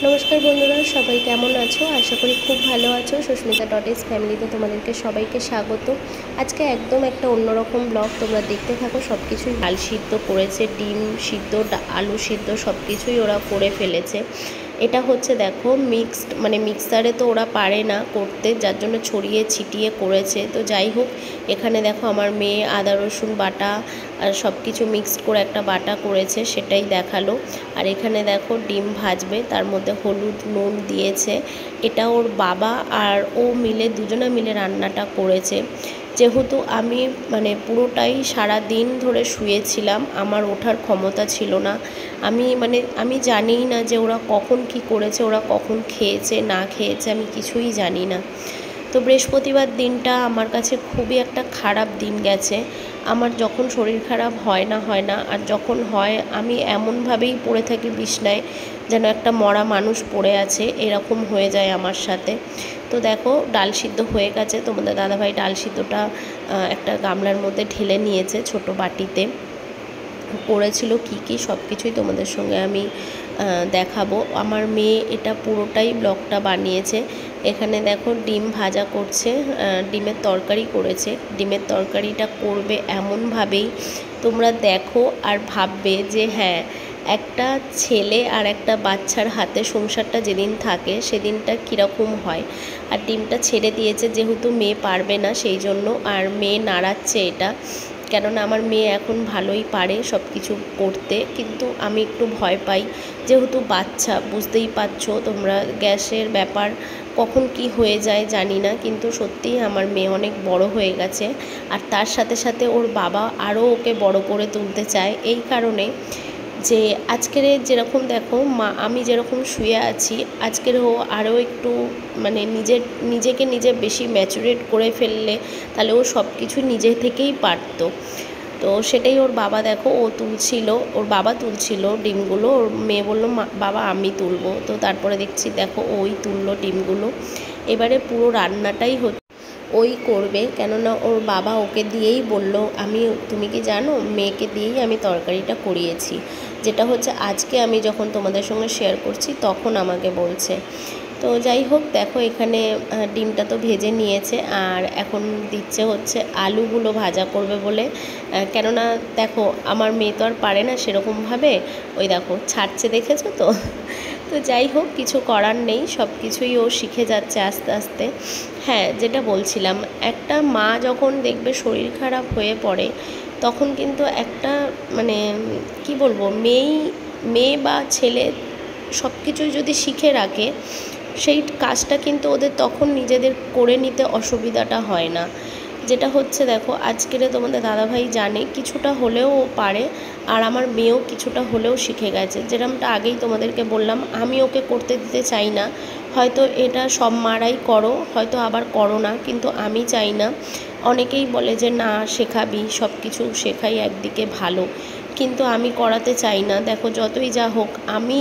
নমস্কার বন্ধুরা, সবাই কেমন আছো? আশা করি খুব ভালো আছো। সুস্মিতা.is ফ্যামিলিতে তোমাদেরকে সবাইকে স্বাগত। আজকে একদম একটা অন্যরকম ব্লগ, তোমরা দেখতে থাকো। সব কিছুই ডাল সিদ্ধ করেছে, ডিম সিদ্ধ, আলু সিদ্ধ সব কিছুই ওরা করে ফেলেছে। এটা হচ্ছে দেখো মিক্সড, মানে মিক্সারে তো ওরা পারে না করতে, যার জন্য ছড়িয়ে ছিটিয়ে করেছে। তো যাই হোক, এখানে দেখো আমার মেয়ে আদা রসুন বাটা আর সব কিছু মিক্সড করে একটা বাটা করেছে, সেটাই দেখালো। আর এখানে দেখো ডিম ভাজবে, তার মধ্যে হলুদ নুন দিয়েছে। এটা ওর বাবা আর ও মিলে, দুজনে মিলে রান্নাটা করেছে। যেহেতু আমি পুরোটাই সারা দিন ধরে শুয়েছিলাম, আমার ওঠার ক্ষমতা ছিল না। আমি জানিই না যে ওরা কখন কি করেছে, ওরা কখন খেয়েছে না খেয়েছে, আমি কিছুই জানি না। তো বৃহস্পতিবার দিনটা আমার কাছে খুবই একটা খারাপ দিন গেছে। আমার যখন শরীর খারাপ হয় না, আর যখন হয় আমি এমনভাবেই পড়ে থাকি বিছনায়, যেন একটা মরা মানুষ পড়ে আছে, এরকম হয়ে যায় আমার সাথে। তো দেখো ডাল সিদ্ধ হয়ে গেছে, তোমাদের দাদাভাই ডাল সিদ্ধটা একটা গামলার মধ্যে ঢেলে নিয়েছে ছোট বাটিতে। করেছিল কি সব কিছুই তোমাদের সঙ্গে আমি দেখাবো। আমার মেয়ে এটা পুরোটাই ব্লগটা বানিয়েছে। এখানে দেখো ডিম ভাজা করছে, ডিমের তরকারি করেছে। ডিমের তরকারিটা করবে এমনভাবেই তোমরা দেখো আর ভাববে যে হ্যাঁ, একটা ছেলে আর একটা বাচ্চার হাতে সংসারটা যেদিন থাকে সেদিনটা কীরকম হয়। আর ডিমটা ছেড়ে দিয়েছে, যেহেতু মেয়ে পারবে না সেই জন্য, আর মেয়ে নাড়াচ্ছে এটা। কেননা আমার মেয়ে এখন ভালোই পারে সব কিছু করতে, কিন্তু আমি একটু ভয় পাই, যেহেতু বাচ্চা, বুঝতেই পারছো তোমরা, গ্যাসের ব্যাপার কখন কি হয়ে যায় জানি না। কিন্তু সত্যিই আমার মেয়ে অনেক বড় হয়ে গেছে, আর তার সাথে সাথে ওর বাবা আরও ওকে বড় করে তুলতে চায়। এই কারণে যে আজকের যেরকম দেখো মা, আমি যেরকম শুয়ে আছি, আজকের ও আরও একটু নিজেকে নিজে বেশি ম্যাচুরেট করে ফেললে তাহলে ও সব কিছু নিজে থেকেই পারতো। তো সেটাই ওর বাবা দেখো, ওর বাবা তুলছিল ডিমগুলো, ওর মেয়ে বললো বাবা আমি তুলবো। তো তারপরে দেখছি দেখো ওই তুললো ডিমগুলো। এবারে পুরো রান্নাটাই ওই করবে, কেননা ওর বাবা ওকে দিয়েই বলল, তুমি কি জানো, মেয়েকে দিয়েই আমি তরকারিটা করিয়েছি। যেটা হচ্ছে আজকে আমি যখন তোমাদের সঙ্গে শেয়ার করছি তখন আমাকে বলছে। তো যাই হোক, দেখো এখানে ডিমটা তো ভেজে নিয়েছে, আর এখন দিচ্ছে হচ্ছে আলুগুলো ভাজা করবে বলে। কেননা দেখো আমার মেয়ে তো আর পারে না সেরকমভাবে, ওই দেখো ছাড়ছে, দেখেছো তো। তো যাই হোক, কিছু করার নেই, সব কিছুই ও শিখে যাচ্ছে আস্তে আস্তে। হ্যাঁ, যেটা বলছিলাম, একটা মা যখন দেখবে শরীর খারাপ হয়ে পড়ে, তখন কিন্তু একটা কি বলবো, মেয়ে বা ছেলে সব কিছুই যদি শিখে রাখে, সেই কাজটা কিন্তু ওদের তখন নিজেদের করে নিতে অসুবিধাটা হয় না। যেটা হচ্ছে দেখো আজকের তোমাদের দাদাভাই জানে কিছুটা হলেও ও পারে, আর আমার মেয়েও কিছুটা হলেও শিখে গেছে। যেরকমটা আগেই তোমাদেরকে বললাম, আমি ওকে করতে দিতে চাই না। হয়তো এটা সব মারাই করো, হয়তো আবার করো না, কিন্তু আমি চাই না। অনেকেই বলে যে না শেখাবি, সব কিছু শেখাই একদিকে ভালো, কিন্তু আমি করাতে চাই না। দেখো যতই যা হোক, আমি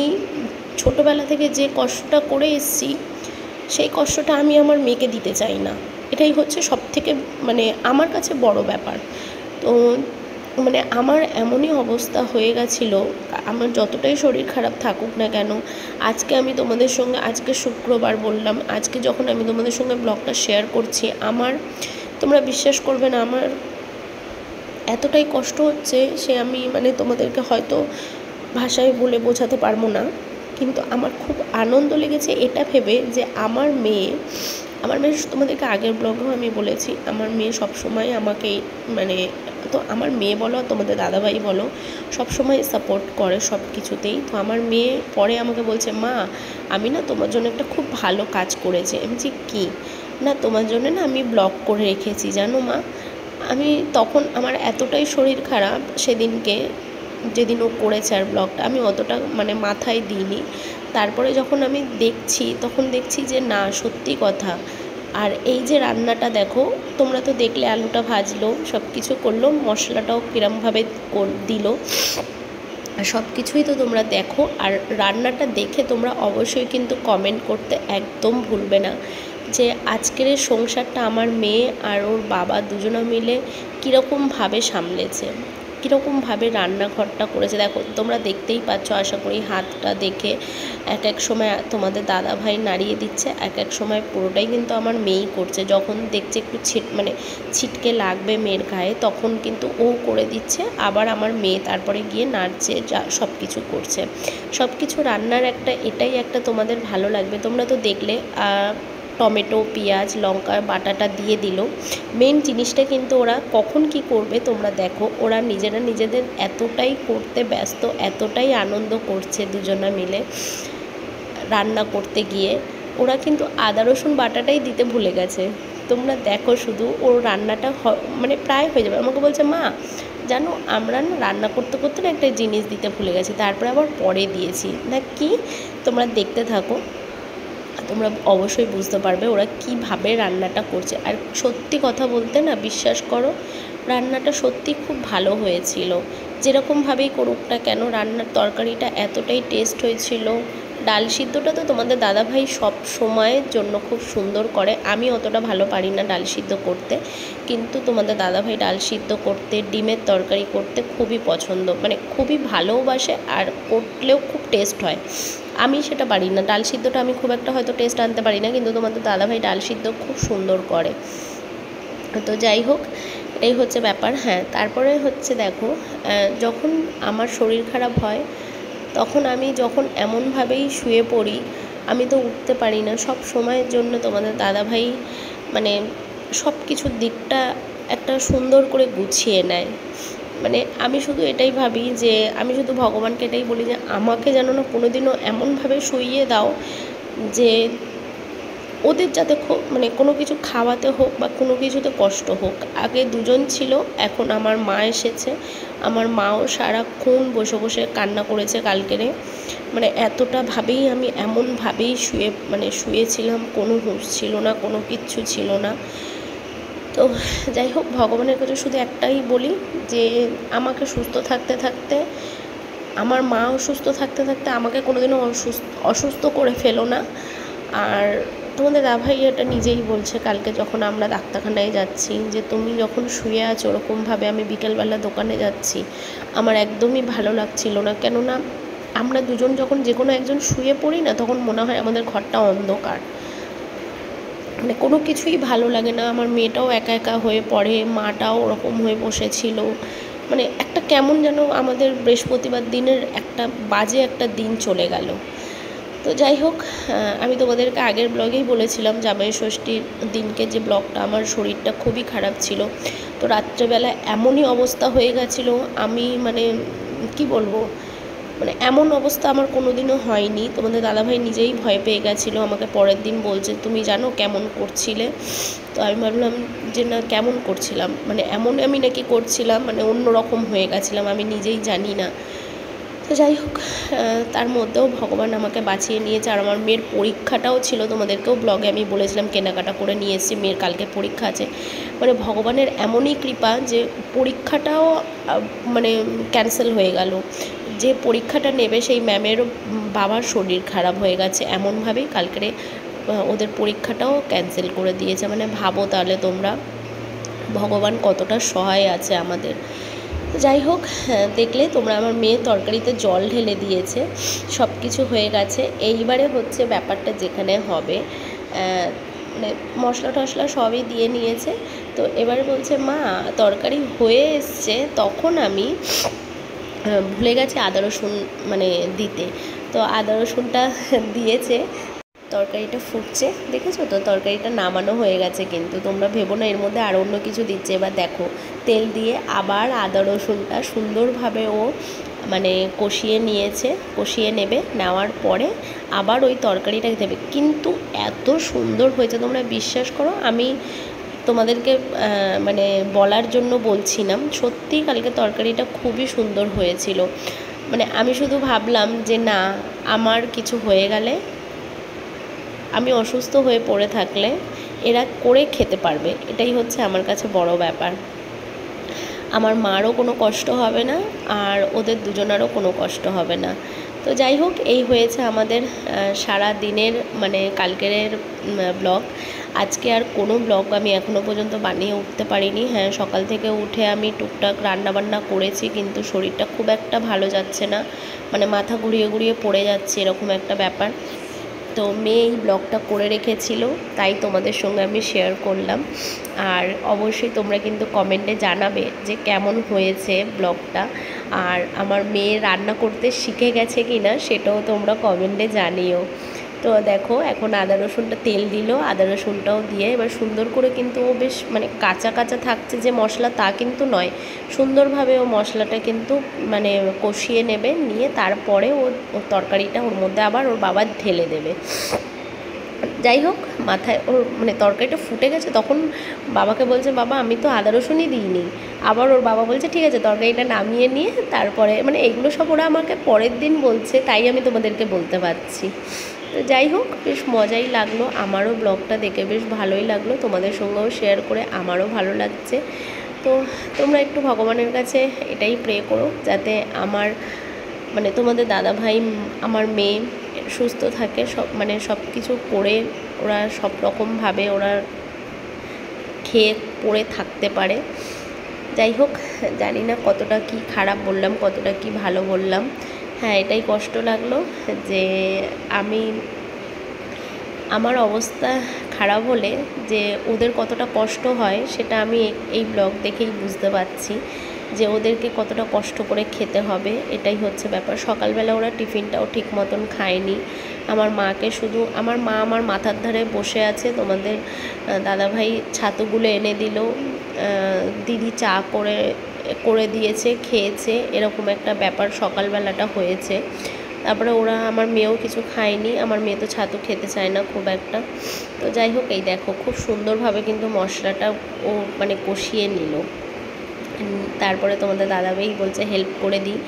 ছোটোবেলা থেকে যে কষ্টটা করে এসেছি, সেই কষ্টটা আমি আমার মেয়েকে দিতে চাই না। এটাই হচ্ছে সবথেকে আমার কাছে বড় ব্যাপার। তো আমার এমনই অবস্থা হয়ে গেছিলো, আমার যতটাই শরীর খারাপ থাকুক না কেন, আজকে আমি তোমাদের সঙ্গে, আজকে শুক্রবার বললাম, আজকে যখন আমি তোমাদের সঙ্গে ব্লগটা শেয়ার করছি, তোমরা বিশ্বাস করবে না, আমার এতটাই কষ্ট হচ্ছে, সে আমি তোমাদেরকে হয়তো ভাষায় বলে বোঝাতে পারবো না। কিন্তু আমার খুব আনন্দ লেগেছে এটা ভেবে যে আমার মেয়ে তোমাদেরকে আগের ব্লগেও আমি বলেছি, আমার মেয়ে সবসময় আমাকে তো আমার মেয়ে বলো, তোমাদের দাদাভাই বলো, সবসময় সাপোর্ট করে সব কিছুতেই। তো আমার মেয়ে পরে আমাকে বলছে, মা আমি না তোমার জন্য একটা খুব ভালো কাজ করেছি। আমি বলছি কী? না তোমার জন্য না আমি ব্লগ করে রেখেছি জানো মা। আমি তখন আমার এতটাই শরীর খারাপ সেদিনকে, যেদিন ও করেছে আর ব্লগটা, আমি অতটা মাথায় দিইনি। তারপরে যখন আমি দেখছি, তখন দেখছি যে না সত্যি কথা। আর এই যে রান্নাটা দেখো, তোমরা তো দেখলে আলুটা ভাজলো, সব কিছু করলো, মশলাটাও কীরমভাবে দিল, সব কিছুই তো তোমরা দেখো। আর রান্নাটা দেখে তোমরা অবশ্যই কিন্তু কমেন্ট করতে একদম ভুলবে না যে আজকের সংসারটা আমার মেয়ে আর ওর বাবা দুজনে মিলে কীরকমভাবে সামলেছে। কীরকমভাবে রান্নাঘরটা করেছে। দেখো তোমরা দেখতেই পাচ্ছ আশা করি, হাতটা দেখে। এক এক সময় তোমাদের দাদাভাই নাড়িয়ে দিচ্ছে, এক এক সময় পুরোটাই কিন্তু আমার মেয়েই করছে। যখন দেখছে একটু ছিটকে লাগবে মেয়ের গায়ে, তখন কিন্তু ও করে দিচ্ছে, আবার আমার মেয়ে তারপরে গিয়ে নাড়ছে, যা সব কিছু করছে। সব কিছু রান্নার এটাই একটা তোমাদের ভালো লাগবে। তোমরা তো দেখলে টমেটো, পেঁয়াজ, লঙ্কা বাটাটা দিয়ে দিল। মেন জিনিসটা কিন্তু ওরা কখন কি করবে তোমরা দেখো। ওরা নিজেদের এতটাই করতে ব্যস্ত, এতটাই আনন্দ করছে দুজনা মিলে রান্না করতে গিয়ে, ওরা কিন্তু আদা রসুন বাটাটাই দিতে ভুলে গেছে। তোমরা দেখো শুধু, ওর রান্নাটা মানে প্রায় হয়ে যাবে। আমাকে বলছে, মা জানো আমরা না রান্না করতে করতে না একটা জিনিস দিতে ভুলে গেছি, তারপরে আবার পরে দিয়েছি। না কি, তোমরা দেখতে থাকো, তোমরা অবশ্যই বুঝতে পারবে ওরা কীভাবে রান্নাটা করছে। আর সত্যি কথা বলতে না, বিশ্বাস করো, রান্নাটা সত্যি খুব ভালো হয়েছিল। যেরকমভাবেই করুক না কেন, রান্নার তরকারিটা এতটাই টেস্ট হয়েছিল। ডাল সিদ্ধটা তো তোমাদের দাদাভাই সব সময়ের জন্য খুব সুন্দর করে। আমি অতটা ভালো পারি না ডাল সিদ্ধ করতে, কিন্তু তোমাদের দাদাভাই ডাল সিদ্ধ করতে, ডিমের তরকারি করতে খুবই পছন্দ, মানে খুবই ভালোবাসে, আর করলেও খুব টেস্ট হয়। আমি সেটা পারি না, ডাল সিদ্ধটা আমি খুব একটা হয়তো টেস্ট আনতে পারি না, কিন্তু তোমাদের দাদাভাই ডাল সিদ্ধ খুব সুন্দর করে। তো যাই হোক, এই হচ্ছে ব্যাপার। হ্যাঁ, তারপরে হচ্ছে দেখো, যখন আমার শরীর খারাপ হয়, তখন আমি যখন এমনভাবেই শুয়ে পড়ি, আমি তো উঠতে পারি না। সব সময়ের জন্য তোমাদের দাদাভাই মানে সব কিছুর দিকটা একটা সুন্দর করে গুছিয়ে নেয়। মানে আমি শুধু এটাই ভাবি যে, আমি শুধু ভগবানকে এটাই বলি যে আমাকে যেন না কোনো দিনও এমনভাবে শুইয়ে দাও যে ওদের যাতে মানে কোনো কিছু খাওয়াতে হোক বা কোনো কিছুতে কষ্ট হোক। আগে দুজন ছিল, এখন আমার মা এসেছে। আমার মাও সারাক্ষণ বসে বসে কান্না করেছে কালকেরে। মানে এতটা ভাবেই আমি এমনভাবেই শুয়েছিলাম, কোনো হুঁশ ছিল না, কোনো কিচ্ছু ছিল না। তো যাই হোক, ভগবানের কাছে শুধু একটাই বলি যে আমাকে সুস্থ থাকতে থাকতে, আমার মা অসুস্থ থাকতে থাকতে আমাকে কোনোদিনও অসুস্থ করে ফেলো না। আর তোমাদের দাদাভাই এটা নিজেই বলছে কালকে যখন আমরা ডাক্তারখানায় যাচ্ছি, যে তুমি যখন শুয়ে আছো ওরকমভাবে আমি বিকেলবেলা দোকানে যাচ্ছি, আমার একদমই ভালো লাগছিল না। কেননা আমরা দুজন যখন যে কোনো একজন শুয়ে পড়ি না, তখন মনে হয় আমাদের ঘরটা অন্ধকার, মানে কোনো কিছুই ভালো লাগে না। আমার মেয়েটাও একা একা হয়ে পড়ে, মাটাও ওরকম হয়ে বসেছিল। মানে একটা কেমন যেন আমাদের বৃহস্পতিবার দিনের একটা বাজে একটা দিন চলে গেল। তো যাই হোক, আমি তোমাদেরকে আগের ব্লগেই বলেছিলাম জামাই ষষ্ঠীর দিনকে যে ব্লগটা, আমার শরীরটা খুবই খারাপ ছিল। তো রাত্রেবেলা এমনই অবস্থা হয়ে গেছিলো, আমি মানে কি বলবো, মানে এমন অবস্থা আমার কোনো দিনও হয়নি। তোমাদের দাদাভাই নিজেই ভয় পেয়ে গেছিলো, আমাকে পরের দিন বলছে তুমি জানো কেমন করছিলে। তো আমি ভাবলাম যে না, কেমন করছিলাম, মানে এমন আমি নাকি করছিলাম, মানে অন্য রকম হয়ে গেছিলাম, আমি নিজেই জানি না। তো যাই হোক, তার মধ্যেও ভগবান আমাকে বাঁচিয়ে নিয়েছে। আর আমার মেয়ের পরীক্ষাটাও ছিল, তোমাদেরকেও ব্লগে আমি বলেছিলাম কেনাকাটা করে নিয়ে এসেছি, মেয়ের কালকে পরীক্ষা আছে। মানে ভগবানের এমনই কৃপা যে পরীক্ষাটাও মানে ক্যান্সেল হয়ে গেল। যে পরীক্ষাটা নেবে সেই ম্যামেরও বাবার শরীর খারাপ হয়ে গেছে, এমনভাবেই কালকে ওদের পরীক্ষাটাও ক্যান্সেল করে দিয়েছে। মানে ভাবো তাহলে তোমরা, ভগবান কতটা সহায় আছে আমাদের। যাই হোক, দেখলে তোমরা, আমার মেয়ে তরকারিতে জল ঢেলে দিয়েছে, সব কিছু হয়ে গেছে। এইবারে হচ্ছে ব্যাপারটা যেখানে হবে, মানে মশলা টশলা সবই দিয়ে নিয়েছে। তো এবারে বলছে মা তরকারি হয়ে এসছে, তখন আমি ভুলে গেছি আদা রসুন মানে দিতে। তো আদা রসুনটা দিয়েছে, তরকারিটা ফুটছে, দেখেছো তো, তরকারিটা নামানো হয়ে গেছে। কিন্তু তোমরা ভেবো না এর মধ্যে আরও অন্য কিছু দিচ্ছে। এবার দেখো, তেল দিয়ে আবার আদা রসুনটা সুন্দরভাবে ও মানে কষিয়ে নিয়েছে, কষিয়ে নেবে, নেওয়ার পরে আবার ওই তরকারিটা দেবে। কিন্তু এত সুন্দর হয়েছে, তোমরা বিশ্বাস করো, আমি তোমাদেরকে মানে বলার জন্য বলছি না, সত্যিই কালকে তরকারিটা খুবই সুন্দর হয়েছিল। মানে আমি শুধু ভাবলাম যে না, আমার কিছু হয়ে গেলে, আমি অসুস্থ হয়ে পড়ে থাকলে এরা করে খেতে পারবে, এটাই হচ্ছে আমার কাছে বড় ব্যাপার। আমার মারও কোনো কষ্ট হবে না, আর ওদের দুজনারও কোনো কষ্ট হবে না। তো তো যাই হোক, এই হয়েছে আমাদের সারা দিনের মানে কালকের ব্লগ। আজকে আর কোনো ব্লগ আমি এখনও পর্যন্ত বানিয়ে উঠতে পারিনি। হ্যাঁ, সকাল থেকে উঠে আমি টুকটাক রান্নাবান্না করেছি, কিন্তু শরীরটা খুব একটা ভালো যাচ্ছে না, মানে মাথা ঘুরিয়ে ঘুরিয়ে পড়ে যাচ্ছে, এরকম একটা ব্যাপার। তো মেয়ে এই ব্লগটা করে রেখেছিল, তাই তোমাদের সঙ্গে আমি শেয়ার করলাম। আর অবশ্যই তোমরা কিন্তু কমেন্টে জানাবে যে কেমন হয়েছে ব্লগটা, আর আমার মেয়ে রান্না করতে শিখে গেছে কি না সেটাও তোমরা কমেন্টে জানিও। তো দেখো, এখন আদা রসুনটা তেল দিল, আদা রসুনটাও দিয়ে এবার সুন্দর করে, কিন্তু ও বেশ মানে কাঁচা কাঁচা থাকছে যে মশলা, তা কিন্তু নয়, সুন্দরভাবে ও মশলাটা কিন্তু মানে কষিয়ে নেবে, নিয়ে তারপরে ওর তরকারিটা ওর মধ্যে আবার ওর বাবা ঢেলে দেবে। যাই হোক, মাথায় ওর মানে তরকারিটা ফুটে গেছে, তখন বাবাকে বলছে, বাবা আমি তো আদা রসুনই দিইনি। আবার ওর বাবা বলছে, ঠিক আছে তরকারিটা নামিয়ে নিয়ে তারপরে, মানে এগুলো সব ওরা আমাকে পরের দিন বলছে, তাই আমি তোমাদেরকে বলতে পারছি। তো যাই হোক, বেশ মজাই লাগলো, আমারও ব্লগটা দেখে বেশ ভালোই লাগলো, তোমাদের সঙ্গেও শেয়ার করে আমারও ভালো লাগছে। তো তোমরা একটু ভগবানের কাছে এটাই প্রে করো, যাতে আমার মানে তোমাদের দাদাভাই, আমার মেয়ে সুস্থ থাকে, সব মানে সব কিছু করে ওরা সব রকমভাবে ওরা খেয়ে পড়ে থাকতে পারে। যাই হোক, জানি না কতটা কি খারাপ বললাম, কতটা কি ভালো বললাম। হ্যাঁ, এটাই কষ্ট লাগলো যে আমার অবস্থা খারাপ হলে যে ওদের কতটা কষ্ট হয়, সেটা আমি এই ব্লগ দেখেই বুঝতে পারছি, যে ওদেরকে কতটা কষ্ট করে খেতে হবে। এটাই হচ্ছে ব্যাপার। সকালবেলা ওরা টিফিনটাও ঠিক মতন খায়নি। আমার মাকে শুধু, আমার মা আমার মাথার ধারে বসে আছে, তোমাদের দাদাভাই ছাতুগুলো এনে দিল, দিদি চা করে দিয়েছে, খেয়েছে, এরকম একটা ব্যাপার সকালবেলাটা হয়েছে। তারপরে ওরা, আমার মেয়েও কিছু খায়নি, আমার মেয়ে তো ছাতু খেতে চায় না খুব একটা। তো যাই হোক, এই দেখো খুব সুন্দরভাবে কিন্তু মশলাটা ও মানে কষিয়ে নিল। তারপরে তোমাদের দাদাভাই বলছে হেল্প করে দিই,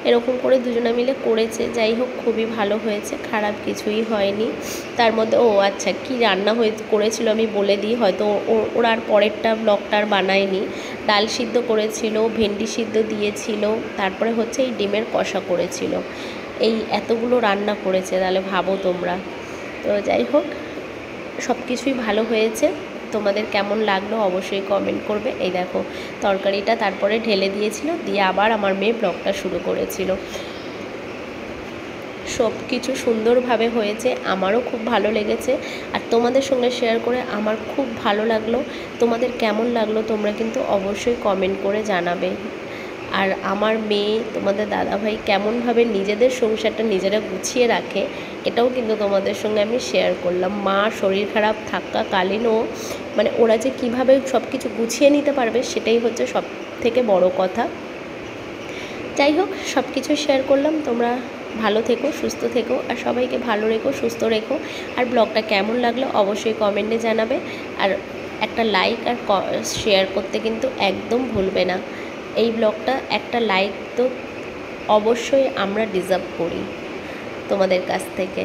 এরকম করে দুজনে মিলে করেছে। যাই হোক, খুবই ভালো হয়েছে, খারাপ কিছুই হয়নি। তার মধ্যে আচ্ছা, কি রান্না করেছিল আমি বলে দিই, হয়তো ওরা আর পরেরটা ব্লগটা আর বানায়নি। ডাল সিদ্ধ করেছিল, ভেন্ডি সিদ্ধ দিয়েছিল, তারপরে হচ্ছে এই ডিমের কষা করেছিল। এই এতগুলো রান্না করেছে, তাহলে ভাবো তোমরা। তো যাই হোক, সব কিছুই ভালো হয়েছে। তোমাদের কেমন লাগলো অবশ্যই কমেন্ট করবে। এই দেখো, তরকারিটা তারপরে ঢেলে দিয়েছিল, দিয়ে আবার আমার মেয়ে ব্লগটা শুরু করেছিল। সব কিছু সুন্দরভাবে হয়েছে, আমারও খুব ভালো লেগেছে, আর তোমাদের সঙ্গে শেয়ার করে আমার খুব ভালো লাগলো। তোমাদের কেমন লাগলো তোমরা কিন্তু অবশ্যই কমেন্ট করে জানাবে। আর আমার মেয়ে, তোমাদের দাদাভাই কেমনভাবে নিজেদের সংসারটা নিজেরা গুছিয়ে রাখে, এটাও কিন্তু তোমাদের সঙ্গে আমি শেয়ার করলাম। মা শরীর খারাপ থাকাকালীনও মানে ওরা যে কীভাবে সব কিছু গুছিয়ে নিতে পারবে, সেটাই হচ্ছে সব থেকে বড় কথা। যাই হোক, সব কিছু শেয়ার করলাম। তোমরা ভালো থেকো, সুস্থ থেকো, আর সবাইকে ভালো রেখো, সুস্থ রেখো। আর ব্লগটা কেমন লাগলো অবশ্যই কমেন্টে জানাবে। আর একটা লাইক আর শেয়ার করতে কিন্তু একদম ভুলবে না। এই ব্লগটা একটা লাইক তো অবশ্যই আমরা ডিজার্ভ করি তোমাদের কাছ থেকে।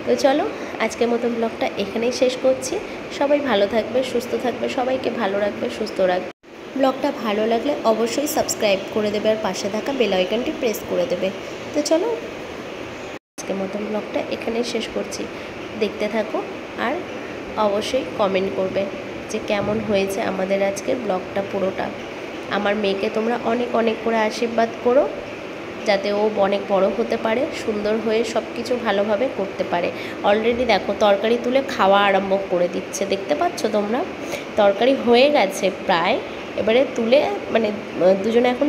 তো চলো, আজকের মতো ব্লগটা এখানেই শেষ করছি। সবাই ভালো থাকবে, সুস্থ থাকবে, সবাইকে ভালো রাখবে, সুস্থ রাখবে। ব্লগটা ভালো লাগলে অবশ্যই সাবস্ক্রাইব করে দেবে, আর পাশে থাকা বেল আইকনটি প্রেস করে দেবে। তো চলো, আজকের মতো ব্লগটা এখানেই শেষ করছি। দেখতে থাকো, আর অবশ্যই কমেন্ট করবে যে কেমন হয়েছে আমাদের আজকের ব্লগটা পুরোটা। আমার মেয়েকে তোমরা অনেক অনেক করে আশীর্বাদ করো, যাতে ও অনেক বড় হতে পারে, সুন্দর হয়ে সব কিছু ভালোভাবে করতে পারে। অলরেডি দেখো, তরকারি তুলে খাওয়া আরম্ভ করে দিচ্ছে, দেখতে পাচ্ছ তোমরা? তরকারি হয়ে গেছে প্রায়, এবারে তুলে মানে দুজনে এখন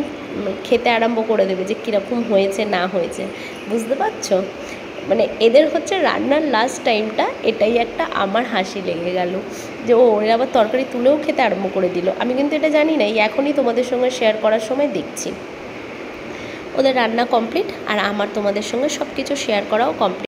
খেতে আরম্ভ করে দেবে, যে কীরকম হয়েছে না হয়েছে, বুঝতে পারছো? মানে এদের হচ্ছে রান্নার লাস্ট টাইমটা, এটাই একটা আমার হাসি লেগে গেল, যে ওরা আবার তরকারি তুলেও খেতে আরম্ভ করে দিল। আমি কিন্তু এটা জানি না, এখনই তোমাদের সঙ্গে শেয়ার করার সময় দেখছি ওদের রান্না কমপ্লিট, আর আমার তোমাদের সঙ্গে সব কিছু শেয়ার করাও কমপ্লিট।